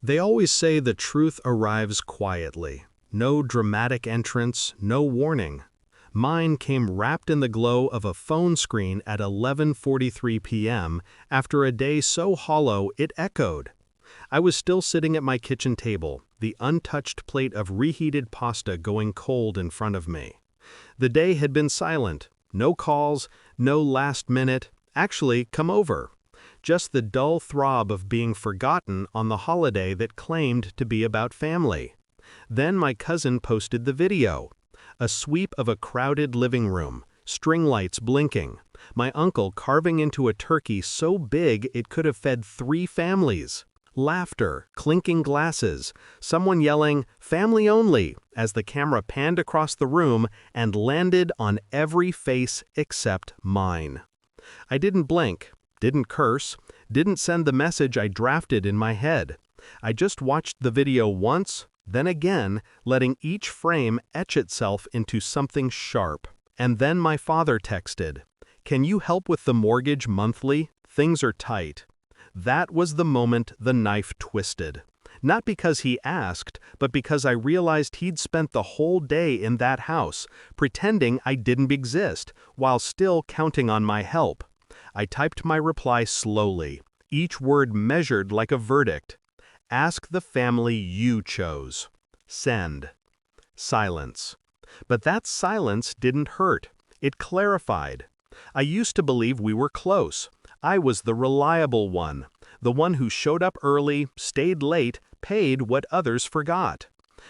They always say the truth arrives quietly. No dramatic entrance, no warning. Mine came wrapped in the glow of a phone screen at 11:43 p.m. after a day so hollow it echoed. I was still sitting at my kitchen table, the untouched plate of reheated pasta going cold in front of me. The day had been silent. No calls, no last minute, actually, come over. Just the dull throb of being forgotten on the holiday that claimed to be about family. Then my cousin posted the video. A sweep of a crowded living room, string lights blinking, my uncle carving into a turkey so big it could have fed 3 families. Laughter, clinking glasses, someone yelling, "Family only," as the camera panned across the room and landed on every face except mine. I didn't blink, didn't curse, didn't send the message I drafted in my head. I just watched the video once, then again, letting each frame etch itself into something sharp. And then my father texted, "Can you help with the mortgage monthly? Things are tight." That was the moment the knife twisted. Not because he asked, but because I realized he'd spent the whole day in that house, pretending I didn't exist, while still counting on my help. I typed my reply slowly, each word measured like a verdict. Ask the family you chose. Send. Silence. But that silence didn't hurt. It clarified. I used to believe we were close. I was the reliable one, the one who showed up early, stayed late, paid what others forgot.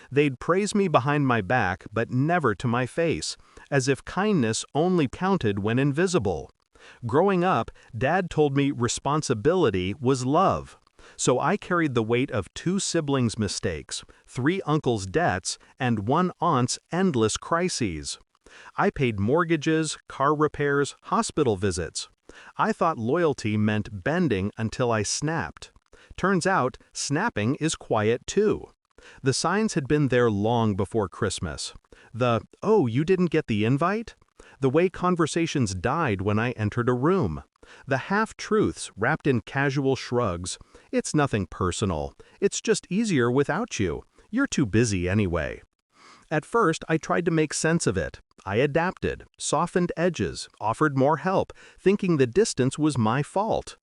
They'd praise me behind my back, but never to my face, as if kindness only counted when invisible. Growing up, Dad told me responsibility was love. So I carried the weight of 2 siblings' mistakes, 3 uncles' debts, and 1 aunt's endless crises. I paid mortgages, car repairs, hospital visits. I thought loyalty meant bending until I snapped. Turns out, snapping is quiet too. The signs had been there long before Christmas. "Oh, you didn't get the invite?" The way conversations died when I entered a room. The half-truths wrapped in casual shrugs. "It's nothing personal. It's just easier without you. You're too busy anyway." At first, I tried to make sense of it. I adapted, softened edges, offered more help, thinking the distance was my fault.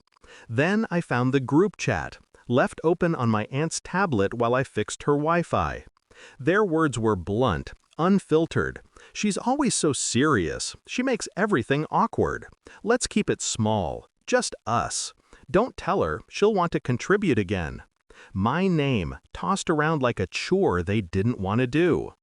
Then I found the group chat, left open on my aunt's tablet while I fixed her Wi-Fi. Their words were blunt, unfiltered. "She's always so serious. She makes everything awkward. Let's keep it small. Just us. Don't tell her, she'll want to contribute again." My name, tossed around like a chore they didn't want to do.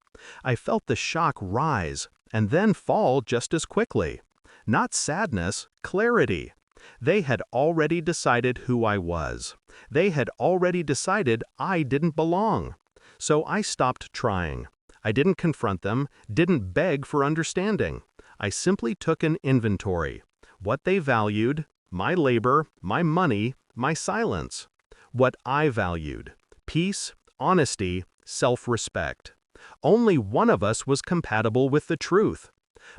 I felt the shock rise, and then fall just as quickly. Not sadness, clarity. They had already decided who I was. They had already decided I didn't belong. So I stopped trying. I didn't confront them, didn't beg for understanding. I simply took an inventory. What they valued, my labor, my money, my silence. What I valued, peace, honesty, self-respect. Only one of us was compatible with the truth.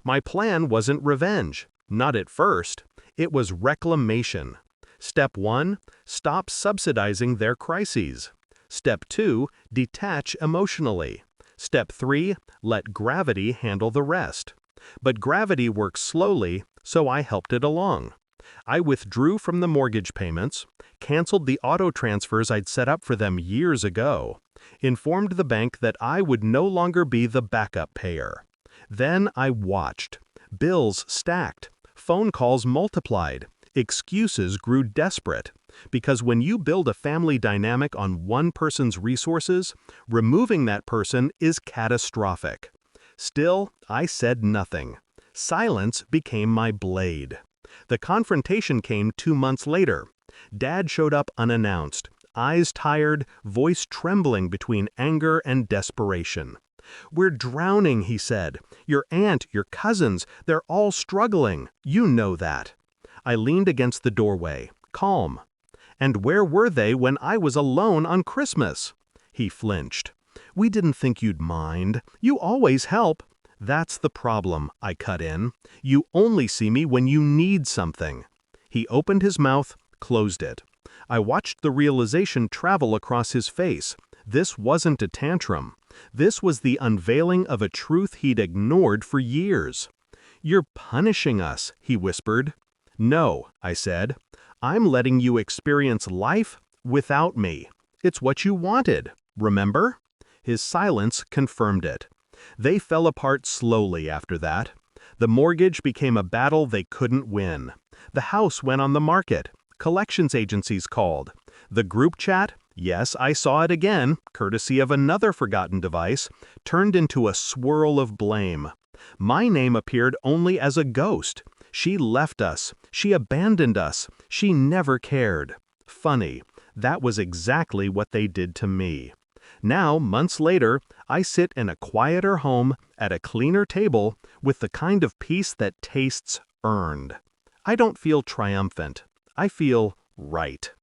My plan wasn't revenge, not at first. It was reclamation. Step 1, stop subsidizing their crises. Step 2, detach emotionally. Step 3, let gravity handle the rest. But gravity works slowly, so I helped it along. I withdrew from the mortgage payments, canceled the auto transfers I'd set up for them years ago, informed the bank that I would no longer be the backup payer. Then I watched. Bills stacked, phone calls multiplied, excuses grew desperate. Because when you build a family dynamic on one person's resources, removing that person is catastrophic. Still, I said nothing. Silence became my blade. The confrontation came 2 months later. Dad showed up unannounced, eyes tired, voice trembling between anger and desperation. "We're drowning," he said. "Your aunt, your cousins, they're all struggling. You know that." I leaned against the doorway, calm. "And where were they when I was alone on Christmas?" He flinched. "We didn't think you'd mind. You always help." "That's the problem," I cut in. "You only see me when you need something." He opened his mouth, closed it. I watched the realization travel across his face. This wasn't a tantrum. This was the unveiling of a truth he'd ignored for years. "You're punishing us," he whispered. "No," I said. "I'm letting you experience life without me. It's what you wanted, remember?" His silence confirmed it. They fell apart slowly after that. The mortgage became a battle they couldn't win. The house went on the market. Collections agencies called. The group chat, yes, I saw it again, courtesy of another forgotten device, turned into a swirl of blame. My name appeared only as a ghost. She left us. She abandoned us. She never cared. Funny, that was exactly what they did to me. Now, months later, I sit in a quieter home, at a cleaner table, with the kind of peace that tastes earned. I don't feel triumphant. I feel right.